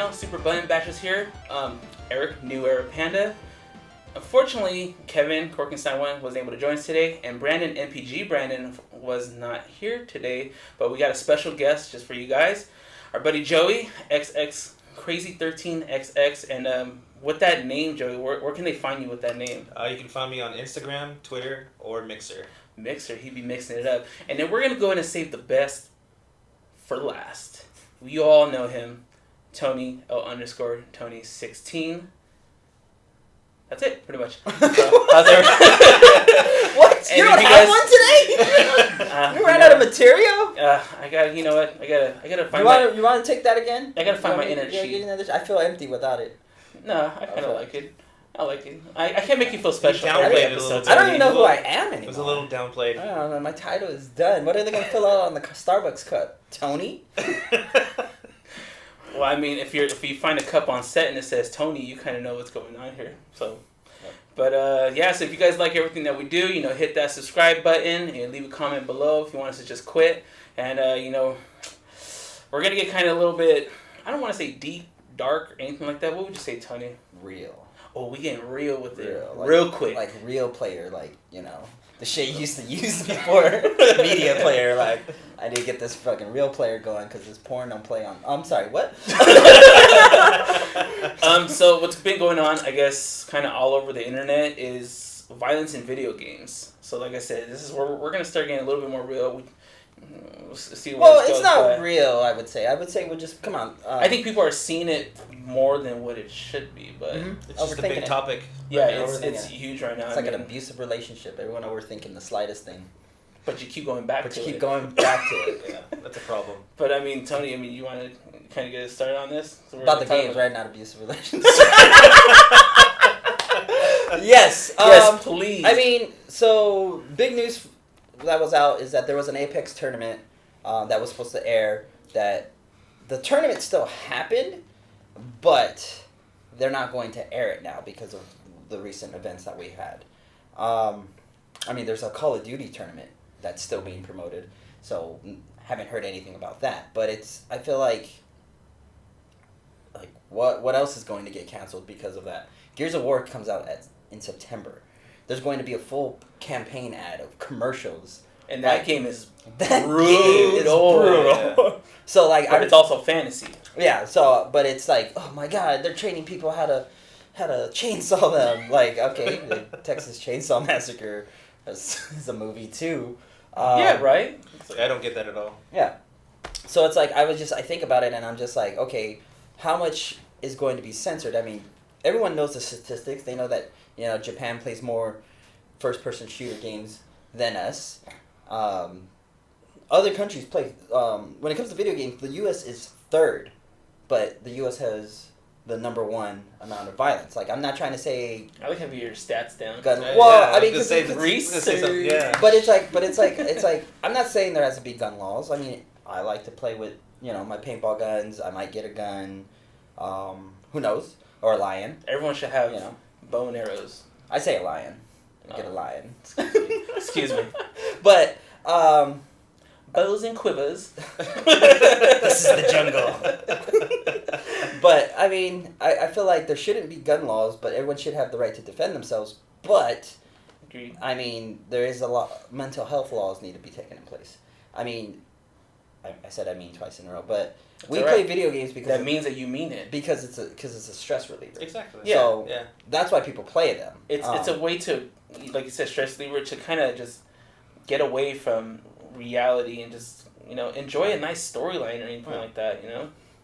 channel. Super Button Bashers here. Eric, New Era Panda. Unfortunately, Kevin Korkenstein wasn't able to join us today, and Brandon NPG Brandon was not here today. But we got a special guest just for you guys. Our buddy Joey XX Crazy 13XX, and with that name, Joey, where can they find you with that name? You can find me on Instagram, Twitter, or Mixer. Mixer, he'd be mixing it up. And then we're gonna go ahead and save the best for last. We all know him, Tony L_Tony 16. That's it, pretty much. So, how's everything? What? You don't have one today? You ran out of material? I gotta, you know what? I gotta find. You want to take that again? I gotta find my energy. I feel empty without it. No, I kind of like it. I like it. I can't make you feel special. Downplayed episodes. I don't even know who I am anymore. It was a little downplayed. I don't know. My title is done. What are they gonna fill out on the Starbucks cup? Tony? Well, I mean, if you find a cup on set and it says Tony, you kind of know what's going on here. So, but yeah. So if you guys like everything that we do, hit that subscribe button and leave a comment below if you want us to just quit. And we're gonna get kind of a little bit. I don't want to say deep, dark, or anything like that. What would you say, Tony? Real. Oh, we getting real with it, like, real quick. Like real player, the shit you used to use before. Media player, like, I need to get this fucking real player going because this porn don't play on. I'm sorry, what? So what's been going on, I guess, kind of all over the internet is violence in video games. So like I said, this is where we're gonna start getting a little bit more real. We'll see where well, this it's goes, not real. I would say we'll just come on. I think people are seeing it more than what it should be, but it's just a big topic. Yeah, it's huge right now. It's like an abusive relationship. Everyone overthinking the slightest thing. But you keep going back to it. But you keep going back to it. Yeah, that's a problem. But I mean, Tony, you want to kind of get us started on this? So about the games, right? Not abusive relationships. Yes. Yes, please. I mean, so big news that was out is that there was an Apex tournament that was supposed to air. That the tournament still happened, but they're not going to air it now because of the recent events that we had. I mean, there's a Call of Duty tournament that's still being promoted, so haven't heard anything about that. But I feel like what else is going to get canceled because of that? Gears of War comes out in September. There's going to be a full campaign ad of commercials. And that game is brutal. Yeah. So but it's also fantasy. Yeah. So, but it's like, oh my god, they're training people how to chainsaw them. Like, okay, the Texas Chainsaw Massacre is a movie too. Yeah. Right. I don't get that at all. Yeah. So it's like I think about it and I'm just like, okay, how much is going to be censored? I mean, everyone knows the statistics. They know that Japan plays more first-person shooter games than us. Other countries play. When it comes to video games, the U.S. is third, but the U.S. has the number one amount of violence. Like, I'm not trying to say. I like having your stats down. Well, I mean, because research. But it's like I'm not saying there has to be gun laws. I mean, I like to play with my paintball guns. I might get a gun. Who knows? Or a lion. Everyone should have bow and arrows. I say a lion. Get a lion. Excuse me. But bows and quivers. This is the jungle. But I mean, I feel like there shouldn't be gun laws, but everyone should have the right to defend themselves. But agreed. I mean, there is a lot. Mental health laws need to be taken in place. I mean, I said I mean twice in a row, but we play video games because that means that you mean it because it's a stress reliever. Exactly. Yeah. So that's why people play them. It's a way to, like you said, stress reliever, to kind of just get away from reality and just enjoy a nice storyline or anything like that.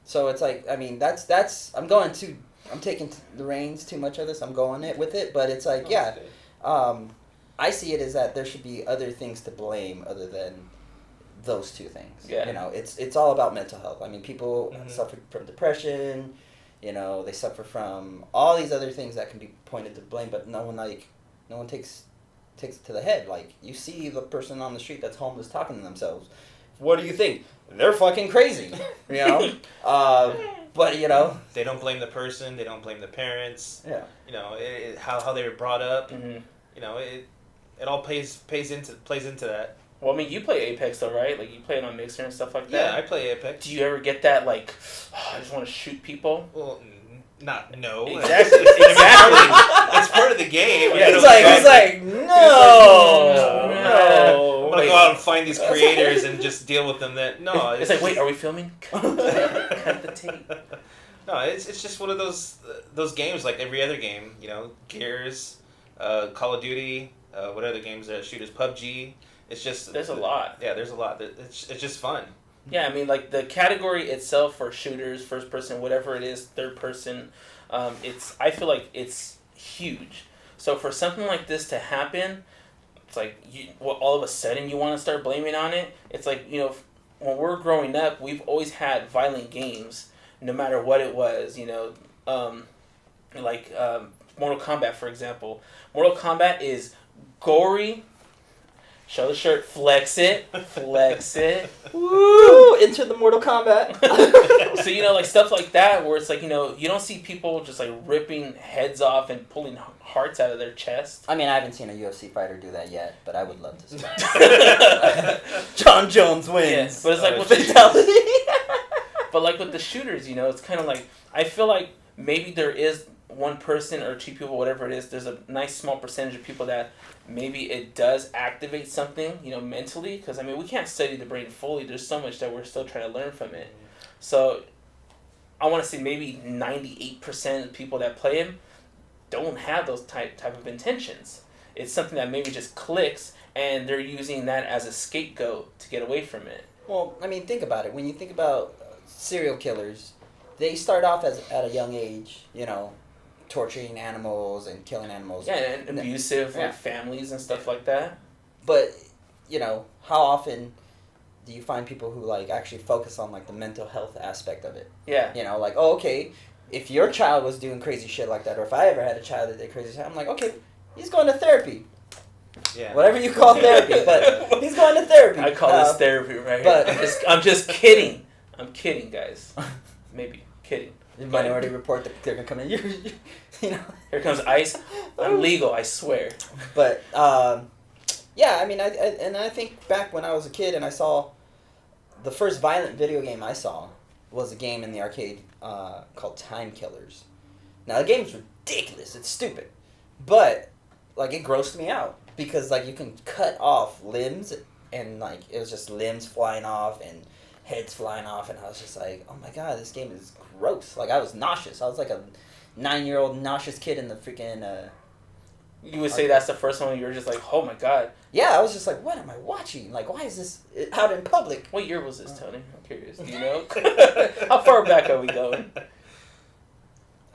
So it's like, I mean, I'm taking the reins too much of this. I'm going with it, but it's like I see it as that there should be other things to blame other than those two things. Yeah. It's all about mental health. I mean, people suffer from depression. They suffer from all these other things that can be pointed to blame, but no one takes it to the head. Like, you see the person on the street that's homeless talking to themselves. What do you think? They're fucking crazy. But they don't blame the person. They don't blame the parents. Yeah. How they were brought up. Mm-hmm. It all plays into that. Well, I mean, you play Apex though, right? Like you play it on Mixer and stuff like that. Yeah, I play Apex. Do you ever get that like, I just want to shoot people? Well, no. Exactly. It's part of the game. Yeah, It's like no. I'm gonna go out and find these creators and just deal with them. It's like, wait, are we filming? Cut the tape. No, it's just one of those games like every other game. Gears, Call of Duty, what other games are shooters? PUBG. It's just there's a lot. Yeah, there's a lot. It's just fun. Yeah, I mean, like the category itself for shooters, first person, whatever it is, third person, I feel like it's huge. So for something like this to happen, it's like all of a sudden you want to start blaming on it. It's like, when we're growing up, we've always had violent games, no matter what it was. Mortal Kombat, for example. Mortal Kombat is gory. Show the shirt, flex it. Woo! Into the Mortal Kombat. So, like stuff like that where it's like, you don't see people just like ripping heads off and pulling hearts out of their chest. I mean, I haven't seen a UFC fighter do that yet, but I would love to see that. John Jones wins. Yeah, but it's like with fatality. But like with the shooters, it's kind of like, I feel like maybe there is one person or two people, whatever it is, there's a nice small percentage of people that maybe it does activate something, mentally. Because, I mean, we can't study the brain fully. There's so much that we're still trying to learn from it. So I want to say maybe 98% of people that play him don't have those type of intentions. It's something that maybe just clicks, and they're using that as a scapegoat to get away from it. Well, I mean, think about it. When you think about serial killers, they start off at a young age, torturing animals and killing animals. Yeah, and abusive families and stuff like that. But, how often do you find people who, actually focus on, the mental health aspect of it? Yeah. Okay, if your child was doing crazy shit like that, or if I ever had a child that did crazy shit, I'm like, okay, he's going to therapy. Yeah. Whatever you call therapy, but he's going to therapy. I call this therapy right but here. I'm just kidding. I'm kidding, guys. Maybe. Kidding. The Minority Report, they're going to come in. Here comes ICE. I'm legal, I swear. But, yeah, I mean, I think back when I was a kid and I saw the first violent video game I saw was a game in the arcade called Time Killers. Now, the game's ridiculous. It's stupid. But, it grossed me out. Because, you can cut off limbs and, it was just limbs flying off and heads flying off. And I was just like, oh, my God, this game is gross. I was nauseous. I was like a 9-year-old nauseous kid in the freaking... You would say that's the first one you were just like, oh, my God. Yeah, I was just like, what am I watching? Why is this out in public? What year was this, Tony? I'm curious. Do you know? How far back are we going?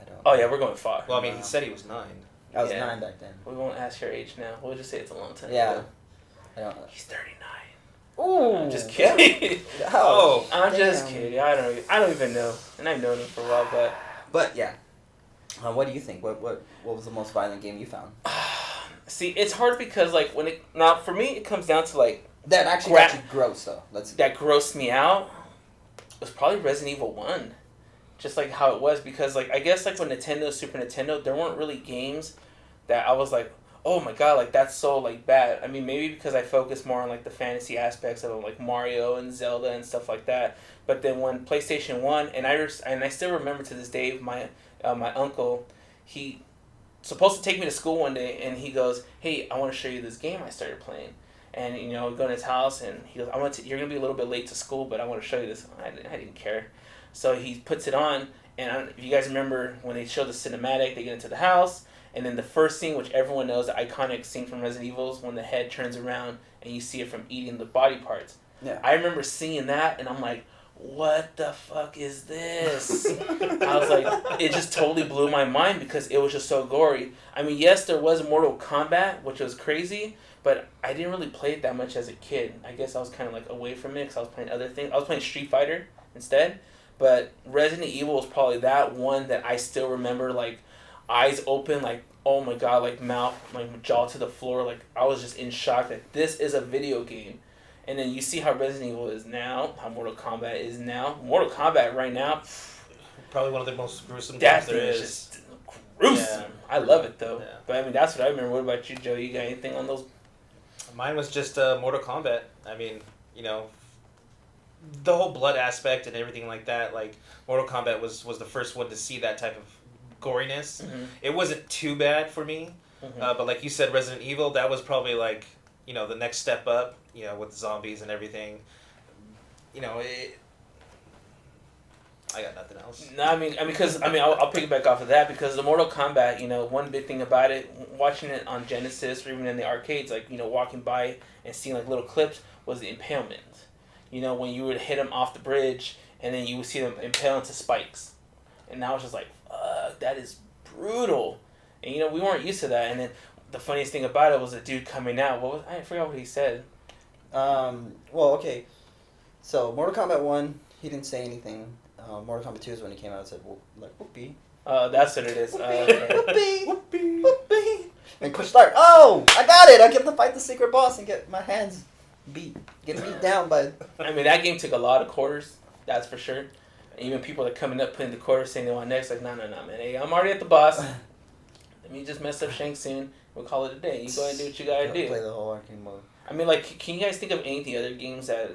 I don't know. Oh, yeah, we're going far. Well, I mean, he said he was 9. I was 9 back then. We won't ask your age now. We'll just say it's a long time Yeah. ago. I don't know. He's 39. Ooh. I'm just kidding. Oh, I'm just kidding. I don't even know. And I've known him for a while, but... But, yeah. What do you think? What was the most violent game you found? See, it's hard because, now, for me, it comes down to, That actually got you gross, though. That grossed me out was probably Resident Evil 1. Just, how it was. Because, I guess, when Nintendo, Super Nintendo, there weren't really games that I was like, oh my God, that's so, bad. I mean, maybe because I focus more on, the fantasy aspects of it, Mario and Zelda and stuff like that. But then when PlayStation 1, and I still remember to this day, my uncle, he supposed to take me to school one day, and he goes, hey, I want to show you this game I started playing. And, we go to his house, and he goes, you're going to be a little bit late to school, but I want to show you this. I didn't care. So he puts it on, and if you guys remember when they show the cinematic, they get into the house, and then the first scene, which everyone knows, the iconic scene from Resident Evil, is when the head turns around, and you see it from eating the body parts. Yeah. I remember seeing that, and I'm like, what the fuck is this? I was like, it just totally blew my mind because it was just so gory. I mean, yes, there was Mortal Kombat, which was crazy, but I didn't really play it that much as a kid. I guess I was kind of away from it because I was playing other things. I was playing Street Fighter instead, but Resident Evil was probably that one that I still remember, eyes open, oh my God, mouth, jaw to the floor. I was just in shock that this is a video game. And then you see how Resident Evil is now, how Mortal Kombat is now. Mortal Kombat right now, probably one of the most gruesome that games there thing is is. just gruesome. Yeah. I love it though. Yeah. But I mean, that's what I remember. What about you, Joe? You got anything on those Mine was just Mortal Kombat. I mean, you know, the whole blood aspect and everything like that. Like Mortal Kombat was the first one to see that type of goriness. Mm-hmm. It wasn't too bad for me, but like you said, Resident Evil, that was probably like, you know, the next step up. You know, with zombies and everything. You know, I got nothing else. No, I'll piggyback off of that because the Mortal Kombat, you know, one big thing about it, watching it on Genesis or even in the arcades, like, you know, walking by and seeing like little clips was the impalement. You know, when you would hit them off the bridge and then you would see them impale into spikes, and I was just like, fuck, that is brutal. And you know, we weren't used to that. And then the funniest thing about it was a dude coming out. I forgot what he said. Well, okay. So Mortal Kombat 1, he didn't say anything. Mortal Kombat 2 is when he came out and said, like, whoopee. That's what it is. Whoopee. Whoopee. Whoopee. And push start. Oh, I got it. I get to fight the secret boss and get my hands get beat down by... I mean, that game took a lot of quarters. That's for sure. Even people that coming up putting the quarters saying they want next, like, no, man. Hey, I'm already at the boss. Let me just mess up Shang Tsung. We'll call it a day. You go ahead and do what you gotta do. Play the whole arcade mode. I mean, like, can you guys think of any other games that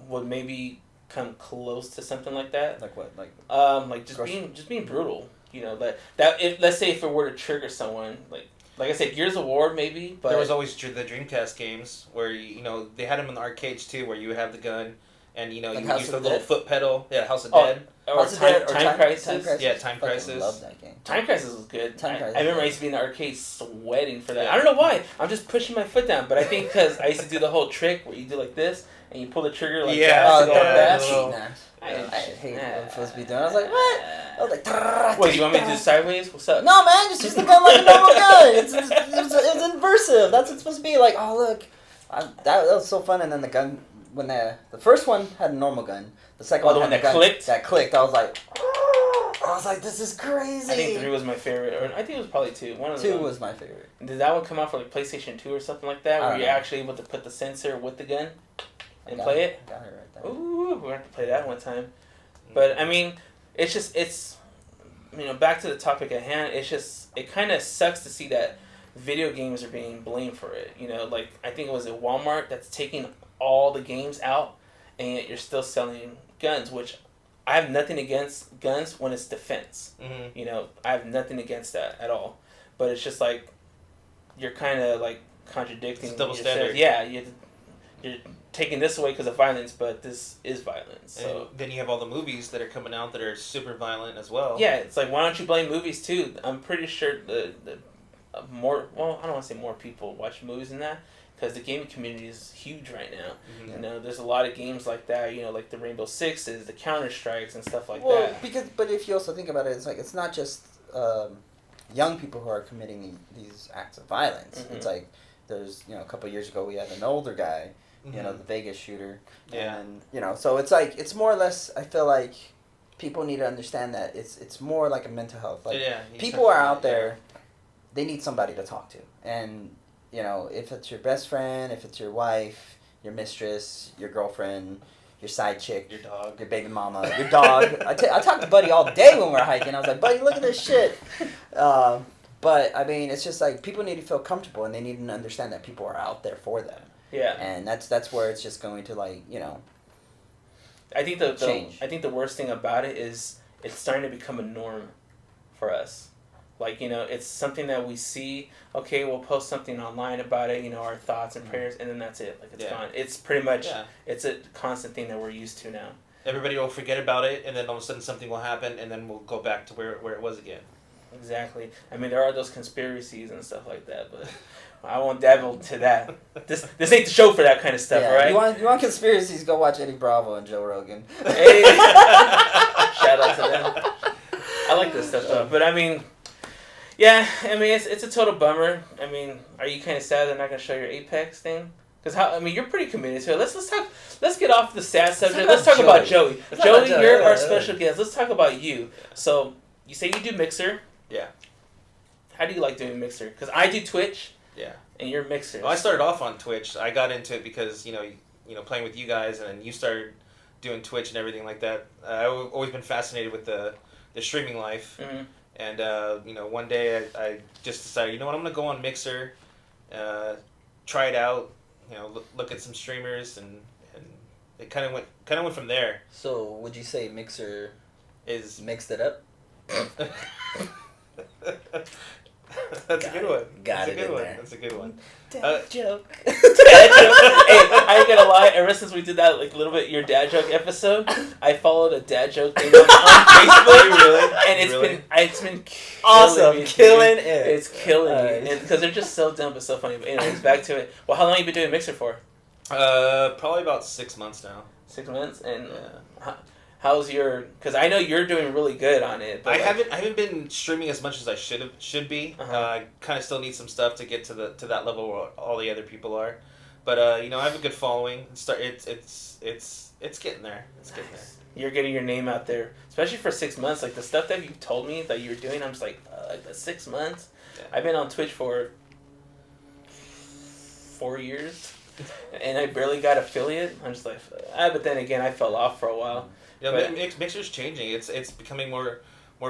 would maybe come close to something like that? Like what? Like just being brutal. You know, let's say if it were to trigger someone, like I said, Gears of War maybe. But there was always the Dreamcast games where you know they had them in the arcades too, where you would have the gun and you know like you use the little foot pedal. Yeah, House of Dead. Or Time Crisis. Yeah, Time Crisis. I love that game. Time Crisis was good. Crisis. I remember I used to be in the arcade sweating for that. I don't know why. I'm just pushing my foot down, but I think because I used to do the whole trick where you do like this and you pull the trigger like that to go fast. I hate what I'm supposed to be doing. I was like, what? I was like, wait, you want me to do sideways? What's up? No, man, just use the gun like a normal gun. It's inversive. That's what it's supposed to be. Like, oh, look. That was so fun. And then the gun, when the first one had a normal gun, the second one the one had that clicked? That clicked. I was like, this is crazy. I think 3 was my favorite. Or I think it was probably 2. One of 2 was my favorite. Did that one come out for like PlayStation 2 or something like that? Where you're actually able to put the sensor with the gun and play it? Got it right there. Ooh, we're going to have to play that one time. But, I mean, it's, you know, back to the topic at hand, it kind of sucks to see that video games are being blamed for it. You know, like, I think it was at Walmart that's taking all the games out, and yet you're still selling guns, which I have nothing against guns when it's defense. Mm-hmm. You know, I have nothing against that at all. But it's just like, you're kind of, like, contradicting. It's double standard. Yeah, you're taking this away because of violence, but this is violence. So and then you have all the movies that are coming out that are super violent as well. yeah, it's like, why don't you blame movies too? I'm pretty sure the more, well, I don't want to say more people watch movies than that, because the gaming community is huge right now. Mm-hmm. You know, there's a lot of games like that. You know, like the Rainbow Sixes, the Counter Strikes, and stuff like that. But if you also think about it, it's like it's not just young people who are committing these acts of violence. Mm-hmm. It's like there's a couple of years ago we had an older guy. Mm-hmm. You know, the Vegas shooter. Yeah. And, so it's like, it's more or less, I feel like people need to understand that it's more like a mental health. Like, people are out there, they need somebody to talk to. And, if it's your best friend, if it's your wife, your mistress, your girlfriend, your side chick, your dog, your baby mama, your dog. I talked to Buddy all day when we were hiking. I was like, Buddy, look at this shit. But, I mean, it's just like, people need to feel comfortable and they need to understand that people are out there for them. Yeah, and that's where it's just going to I think change. I think the worst thing about it is it's starting to become a norm for us. Like, it's something that we see. Okay, we'll post something online about it. Our thoughts and prayers, and then that's it. Like, it's gone. It's pretty much it's a constant thing that we're used to now. Everybody will forget about it, and then all of a sudden something will happen, and then we'll go back to where it was again. Exactly. I mean, there are those conspiracies and stuff like that, but I won't dabble to that. This ain't the show for that kind of stuff, right? You want conspiracies? Go watch Eddie Bravo and Joe Rogan. Hey, shout out to them. I like this stuff though, but I mean, it's a total bummer. I mean, are you kind of sad they're not gonna show your Apex thing? Because you're pretty committed to it. Let's get off the sad subject. Let's talk about Joey. Joey, you're our special guest. Let's talk about you. So you say you do Mixer. Yeah. How do you like doing Mixer? Because I do Twitch. Yeah. And you're Mixer. Well, I started off on Twitch. I got into it because playing with you guys, and then you started doing Twitch and everything like that. I've always been fascinated with the streaming life. Mm-hmm. And one day I just decided, I'm gonna go on Mixer, try it out, look at some streamers and it kind of went from there. So would you say Mixer Is mixed it up? That's a good one. Got That's it a good in one. there. That's a good one. Dad joke. Hey, I ain't gonna lie. Ever since we did that like little bit your dad joke episode, I followed a dad joke thing on Facebook, Really? and it's been killing Awesome, me, killing dude. it. It's killing Nice. me, because they're just so dumb but so funny. But anyways, back to it. Well, how long have you been doing Mixer for? Probably about 6 months now. 6 months, and Yeah. how's your? Because I know you're doing really good on it. But I haven't been streaming as much as I should be. Uh-huh. I kind of still need some stuff to get to that level where all the other people are. But I have a good following. It's getting there. It's getting there. You're getting your name out there, especially for 6 months. Like the stuff that you told me that you're doing, I'm just like the 6 months. Yeah. I've been on Twitch for 4 years, and I barely got affiliate. I'm just like, but then again, I fell off for a while. Yeah, But- Mixer's changing. It's becoming more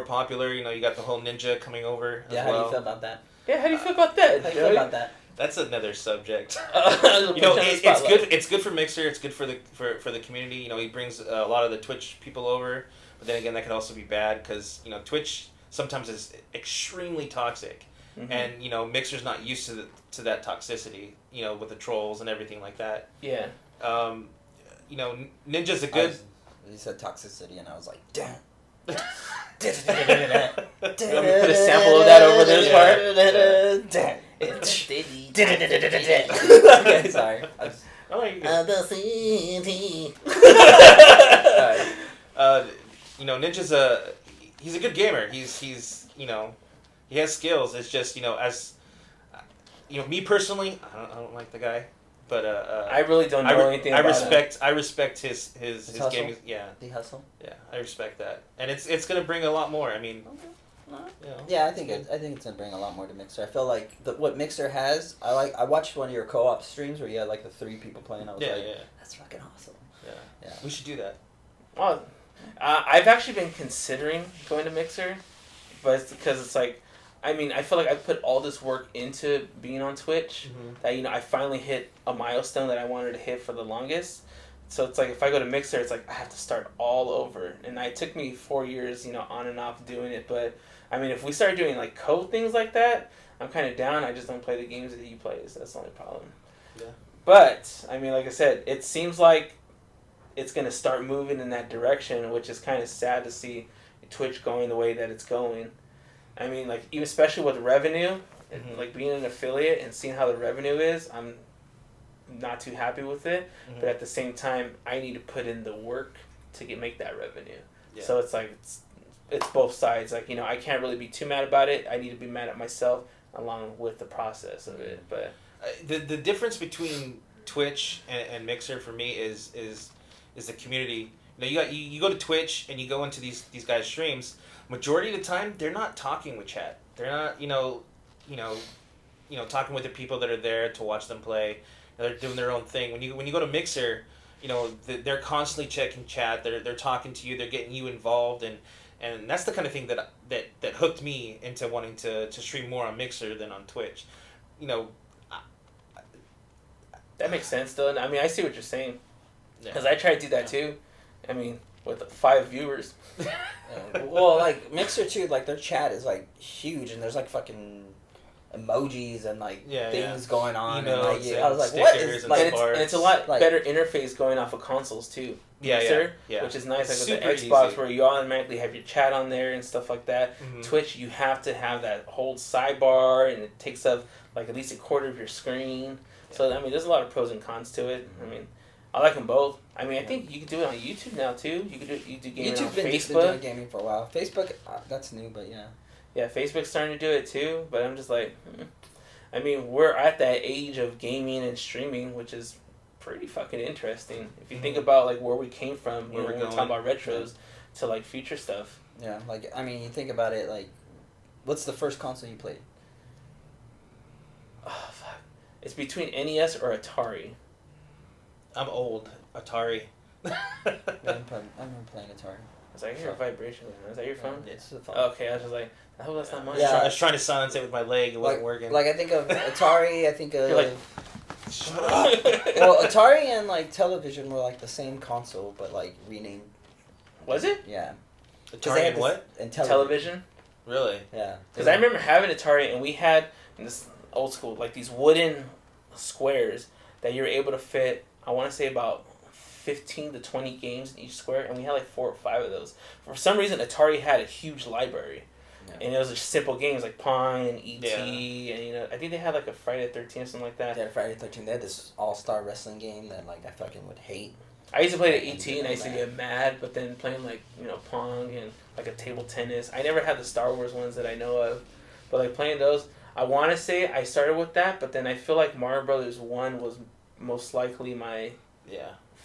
popular. You got the whole Ninja coming over as Yeah, well. how do you feel about that? Yeah, how do you feel about that? How do you feel about that? That's another subject. It's It's good. It's good for Mixer. It's good for the community. He brings a lot of the Twitch people over, but then again, that could also be bad because Twitch sometimes is extremely toxic, Mm-hmm. and Mixer's not used to that toxicity. With the trolls and everything like that. Yeah. Ninja's a good. You said toxicity, and I was like, damn. Let me put a sample of that over this part. Okay, sorry. Oh, you The city. Ninja's he's a good gamer. He's he has skills. It's just as me personally, I don't like the guy, but I really don't know anything about him. I respect his hustle? gaming. Yeah, The hustle. yeah, I respect that, and it's gonna bring a lot more. I mean, Yeah, I think it's gonna bring a lot more to Mixer. I feel like what Mixer has. I watched one of your co-op streams where you had like the 3 people playing. I was yeah, like, yeah, that's fucking awesome. yeah. Yeah. We should do that. Oh, I've actually been considering going to Mixer, but it's because it's like, I mean, I feel like I put all this work into being on Twitch that I finally hit a milestone that I wanted to hit for the longest. So it's like if I go to Mixer, it's like I have to start all over, and it took me 4 years, on and off doing it. But I mean, if we start doing like code things like that, I'm kind of down. I just don't play the games that he plays. That's the only problem. Yeah. But I mean, like I said, it seems like it's gonna start moving in that direction, which is kind of sad to see Twitch going the way that it's going. I mean, like even especially with revenue, like being an affiliate and seeing how the revenue is, I'm not too happy with it. But at the same time, I need to put in the work to make that revenue. Yeah. So it's like it's both sides. Like I can't really be too mad about it. I need to be mad at myself along with the process of it. But the difference between Twitch and Mixer for me is the community. You go to Twitch and you go into these guys' streams. Majority of the time, they're not talking with chat. They're not talking with the people that are there to watch them play. They're doing their own thing. When you go to Mixer, they're constantly checking chat. They're talking to you. They're getting you involved, and that's the kind of thing that hooked me into wanting to stream more on Mixer than on Twitch. that makes sense, though. I mean, I see what you're saying. Yeah. Because I tried to do that too. I mean, with 5 viewers. Well, like Mixer too, like their chat is like huge, and there's like fucking emojis and like things going on. And, like, I was like, what is like? And it's a lot better interface going off of consoles too. Mixer, which is nice. Like with the Xbox, where you automatically have your chat on there and stuff like that. Twitch, you have to have that whole sidebar, and it takes up like at least a quarter of your screen. So I mean, there's a lot of pros and cons to it. I mean, I like them both. I mean, I think you can do it on YouTube now too. You do gaming on Facebook. Been doing gaming for a while. Facebook, that's new, but yeah. Yeah, Facebook's starting to do it too, but I'm just like, I mean, we're at that age of gaming and streaming, which is pretty fucking interesting. If you think about like where we came from, when we're talking about retros to like future stuff. Yeah, like I mean, you think about it, like, what's the first console you played? Oh fuck, it's between NES or Atari. I'm old. Atari. I remember playing Atari. Was I hear a vibration? Is that your phone? It's the phone. Okay, I was just like, I hope that's not mine. Yeah. I was trying to silence it with my leg. It wasn't working. Like I think of Atari. I think of. You're like, Shut up. Well, Atari and like Television were like the same console, but like renamed. Was it? Yeah. Atari and what? And Television? Really? Yeah. Because I remember having Atari, and we had in this old school like these wooden squares that you were able to fit. I want to say about 15 to 20 games in each square, and we had like 4 or 5 of those. For some reason, Atari had a huge library, and it was just simple games like Pong and E.T. and I think they had like a Friday the 13th or something like that. They had Friday the 13th. They had this all-star wrestling game that like I fucking would hate. I used to play the E.T. and I used to get mad, but then playing like Pong and like a table tennis. I never had the Star Wars ones that I know of, but like playing those, I want to say I started with that, but then I feel like Mario Brothers 1 was most likely my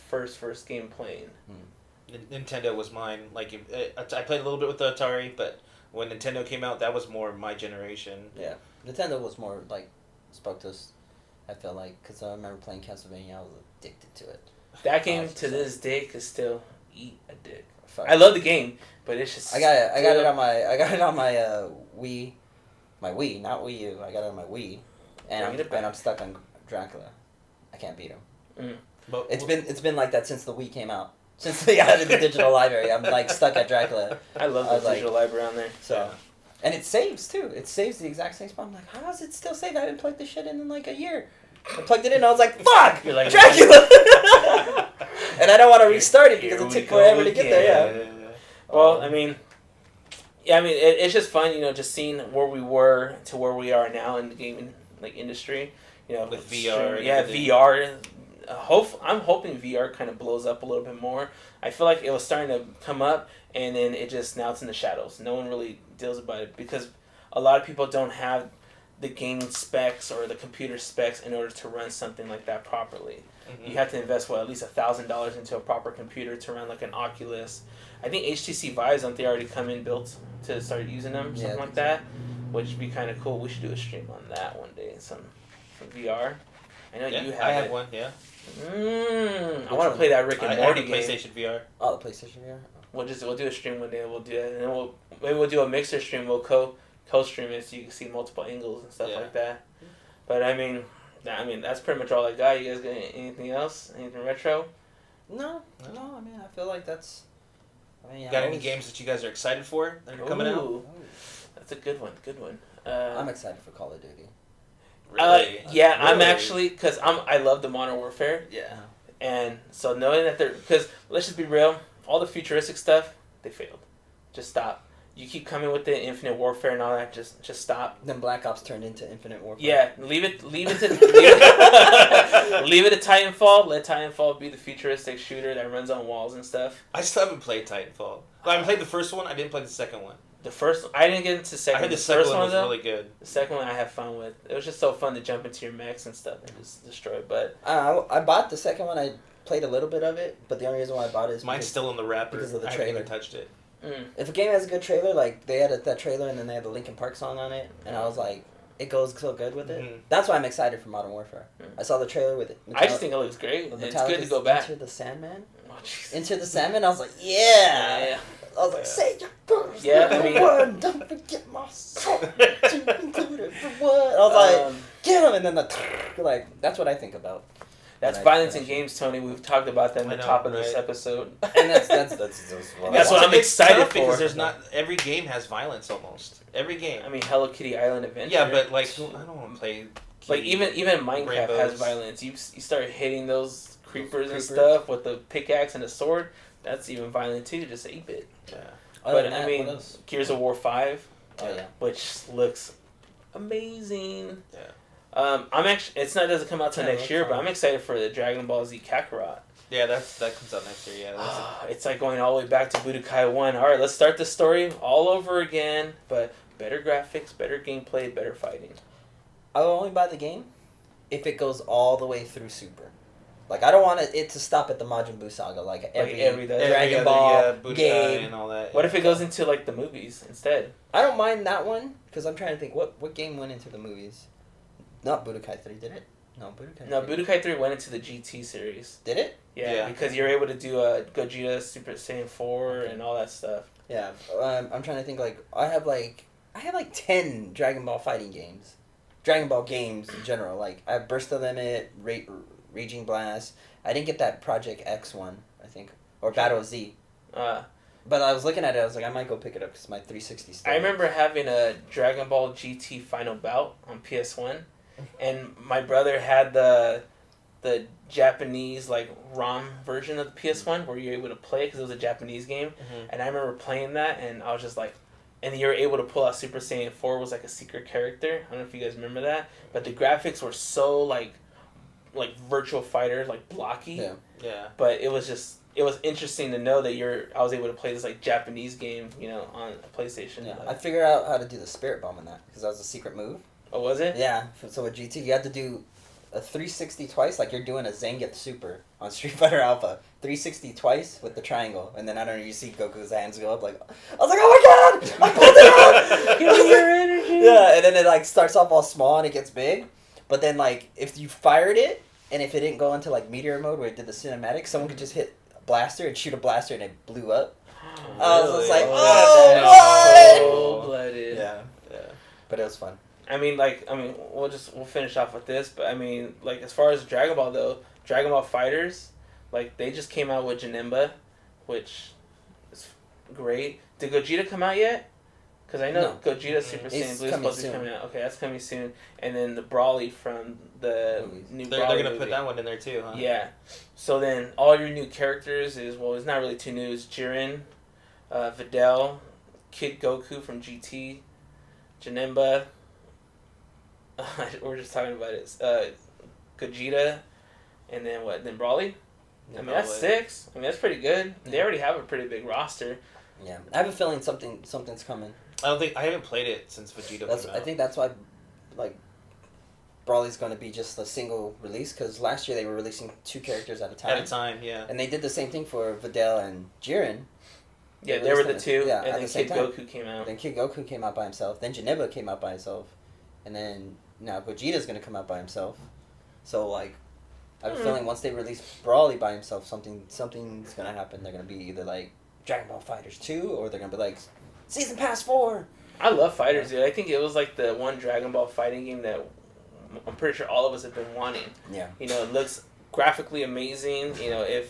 first game playing. Nintendo was mine. Like I played a little bit with the Atari, but when Nintendo came out, that was more my generation. Yeah, Nintendo was more like spoke to us. I felt like because I remember playing Castlevania, I was addicted to it. That game to this day could still eat a dick. I love the game, but it's just I got it on my Wii, my Wii, not Wii U. I got it on my Wii, and I'm stuck on Dracula. I can't beat him. But It's been like that since the Wii came out. Since they added the digital library, I'm like stuck at Dracula. I love the digital library on there. So, and it saves too. It saves the exact same spot. I'm like, how does it still save? I haven't plugged this shit in like a year. I plugged it in. I was like, fuck, you're like Dracula. And I don't want to restart it because it took forever to get there. Yeah. Well, I mean, it's just fun, just seeing where we were to where we are now in the gaming industry. With VR. VR. I'm hoping VR kind of blows up a little bit more. I feel like it was starting to come up, and then now it's in the shadows. No one really deals about it because a lot of people don't have the gaming specs or the computer specs in order to run something like that properly. Mm-hmm. You have to invest at least $1,000 into a proper computer to run like an Oculus. I think HTC Vives, don't they already come in built to start using them, something like that, which would be kind of cool. We should do a stream on that one day, some VR. I know you have I have one, yeah. I want to play that Rick and Morty game. PlayStation VR. Oh, the PlayStation VR. We'll do a stream one day. We'll do that, and then we'll do a mixer stream. We'll co-stream it so you can see multiple angles and stuff like that. But I mean that's pretty much all I got. You guys got anything else? Anything retro? No. I mean, I feel like that's. Got any games that you guys are excited for that are coming out? That's a good one. I'm excited for Call of Duty. Really? I'm actually because I love the Modern Warfare. Yeah. And so knowing that because let's just be real, all the futuristic stuff they failed. Just stop. You keep coming with the Infinite Warfare and all that. Just stop. Then Black Ops turned into Infinite Warfare. Yeah, leave it to Titanfall. Let Titanfall be the futuristic shooter that runs on walls and stuff. I still haven't played Titanfall. I played the first one. I didn't play the second one. I didn't get into the second. I heard the second one was really good. The second one I had fun with. It was just so fun to jump into your mechs and stuff and just destroy it. But I bought the second one. I played a little bit of it, but the only reason why I bought it is mine's still in the wrapper because of the I trailer. haven't even touched it. If a game has a good trailer, like they had that trailer and then they had the Linkin Park song on it, and I was like, it goes so good with it. Mm-hmm. That's why I'm excited for Modern Warfare. I saw the trailer with it. I just think it looks great. It's good to go back. Into the Sandman. Into the Sandman. I was like, yeah. I was like, say your first one. Don't forget my song to include it for what. I was like, get him, and then that's what I think about. That's violence in games, Tony. We've talked about that in the top of this episode. And that's what I'm excited for. Because there's not every game has violence almost. Every game. I mean, Hello Kitty Island Adventure. Yeah, but I don't want to play. Like even Minecraft Rainbows. Has violence. You start hitting those creepers and stuff with the pickaxe and the sword. That's even violent too. Just 8-bit. Yeah. But Gears of War 5. Oh yeah. Which looks amazing. Yeah. I'm actually. Doesn't come out till next year, but I'm excited for the Dragon Ball Z Kakarot. Yeah, that comes out next year. Yeah, it's like going all the way back to Budokai 1. All right, let's start the story all over again, but better graphics, better gameplay, better fighting. I will only buy the game if it goes all the way through Super. Like I don't want it to stop at the Majin Buu saga, like every Dragon Ball game and all that. What if it goes into like the movies instead? I don't mind that one because I'm trying to think what game went into the movies. Not Budokai 3, did it? No, Budokai 3 went into the GT series. Did it? Yeah, because you're able to do a Gogeta Super Saiyan 4 and all that stuff. Yeah, I'm trying to think. Like I have like 10 Dragon Ball fighting games. Dragon Ball games in general. Like I have Burst the Limit, Raging Blast. I didn't get that Project X one, I think, or Battle Z. But I was looking at it. I was like, I might go pick it up because my 360 still. I remember having a Dragon Ball GT Final Bout on PS1, and my brother had the Japanese like ROM version of the PS1 where you're able to play it because it was a Japanese game, and I remember playing that, and I was just like, and you were able to pull out Super Saiyan 4 was like a secret character. I don't know if you guys remember that, but the graphics were so like Virtual Fighter, like blocky. Yeah. But it was interesting to know that I was able to play this like Japanese game, you know, on a PlayStation. Yeah, I figured out how to do the Spirit Bomb in that because that was a secret move. Oh, was it? Yeah. So with GT, you had to do a 360 twice, like you're doing a Zangief Super on Street Fighter Alpha. 360 twice with the triangle, and then I don't know, you see Goku's hands go up, like I was like, oh my god, I pulled it off! Give me your energy. Yeah, and then it like starts off all small and it gets big, but then like if you fired it and if it didn't go into like meteor mode where it did the cinematic, someone could just hit a blaster and shoot a blaster and it blew up. Really? I was just like, oh, blooded. Yeah, but it was fun. We'll finish off with this, but I mean, like as far as Dragon Ball though, Dragon Ball Fighterz, like they just came out with Janemba, which is great. Did Gogeta come out yet? Because I know Gogeta Super Saiyan Blue is supposed to be coming out. Okay, that's coming soon. And then the Brawly from the new They're Brawly gonna movie. put that one in there too, huh? Yeah. So then all your new characters it's not really too new. It's Jiren, Videl, Kid Goku from GT, Janemba. We're just talking about it. Gogeta, and then what? Then Brawly. Yeah, I mean that's 6. I mean that's pretty good. They already have a pretty big roster. Yeah, I have a feeling something's coming. I haven't played it since Vegeta came out. I think that's why, like, Brawly's going to be just a single release because last year they were releasing 2 characters at a time. Yeah. And they did the same thing for Videl and Jiren. Yeah, they were the 2. Yeah, and then Kid Goku came out. Then Kid Goku came out by himself. Then Janemba came out by himself. And then now Gogeta's going to come out by himself. So, like, I have a feeling once they release Brawly by himself, something's going to happen. They're going to be either, like, Dragon Ball Fighterz 2 or they're going to be, like, Season Pass 4. I love Fighterz, dude. I think it was, like, the one Dragon Ball fighting game that I'm pretty sure all of us have been wanting. Yeah. You know, it looks graphically amazing. You know, it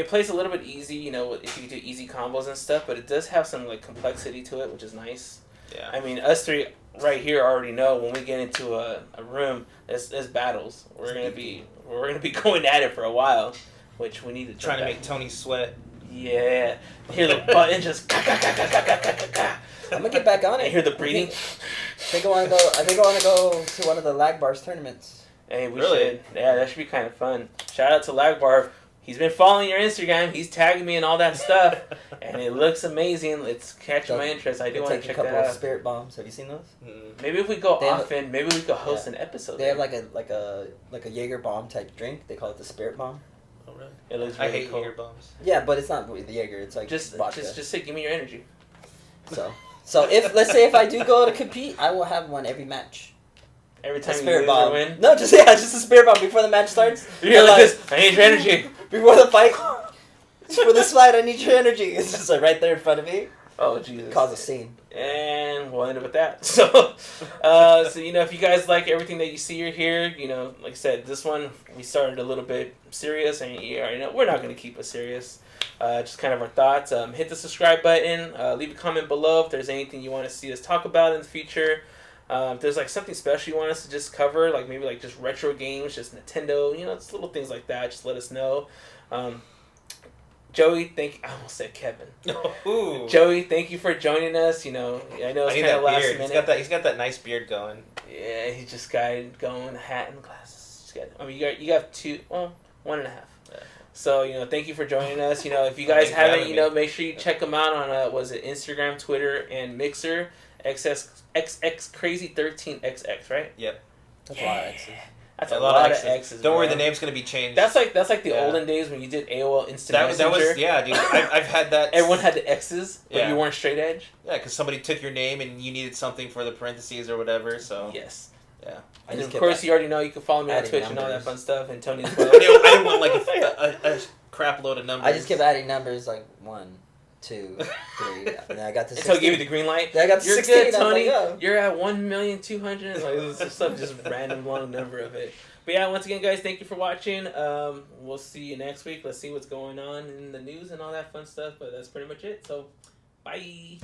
plays a little bit easy, you know, if you do easy combos and stuff, but it does have some, like, complexity to it, which is nice. Yeah. I mean, us 3 right here already know when we get into a room, there's battles. We're gonna be going at it for a while, which we need to trying to make Tony sweat. Yeah. Hear the button just I'm gonna get back on it. I hear the breathing. I think I want to go to one of the Lag Bars tournaments. Hey, we should. Yeah, that should be kind of fun. Shout out to Lagbar. He's been following your Instagram. He's tagging me and all that stuff, and it looks amazing. It's catching my interest. I do want to check that out. A couple of Spirit Bombs. Have you seen those? Maybe if we go often, maybe we could host an episode. They have like a Jaeger bomb type drink. They call it the Spirit Bomb. Oh really? It looks really I hate cool. Jaeger bombs. Yeah, but it's not the Jaeger. It's like just say, give me your energy. So if let's say if I do go to compete, I will have one every match. Every time you Spirit lose Bomb. or win? No, just a Spirit Bomb before the match starts. You're like this. I need your energy. Before the fight. For this fight, I need your energy. It's just like right there in front of me. Oh Jesus! Cause a scene. And we'll end it with that. So, you know, if you guys like everything that you see or hear, you know, like I said, this one we started a little bit serious, and you already know we're not going to keep it serious. Just kind of our thoughts. Hit the subscribe button. Leave a comment below if there's anything you want to see us talk about in the future. If there's like something special you want us to just cover, like maybe like just retro games, just Nintendo, you know, just little things like that. Just let us know. Joey, I almost said Kevin. Ooh. Joey, thank you for joining us. You know, I know it's kind of last minute. He's got that nice beard going. Yeah, he just got it going, hat and glasses. You got 2, well, 1.5. Yeah. So, you know, thank you for joining us. You know, if you guys haven't, you know, make sure you check them out on Instagram, Twitter, and Mixer. XX Crazy 13XX, right? Yep. That's a lot of X's. That's a lot of X's. Don't worry, the name's gonna be changed. That's like the olden days when you did AOL Instant Messenger. That was dude. I've had that. Everyone had the X's, but you weren't straight edge. Yeah, because somebody took your name and you needed something for the parentheses or whatever. So yes. Yeah. And of course, you already know you can follow me on Twitch and all that fun stuff. And Tony as well. I didn't want like a crap load of numbers. I just kept adding numbers like 1, 2, 3. And then I got to 16. Until he gave you the green light. Then I got to You're 16. good, I was Tony. like, oh. You're at 1,200,000. Like, it was just some just random long number of it. But yeah, once again, guys, thank you for watching. We'll see you next week. Let's see what's going on in the news and all that fun stuff. But that's pretty much it. So, bye.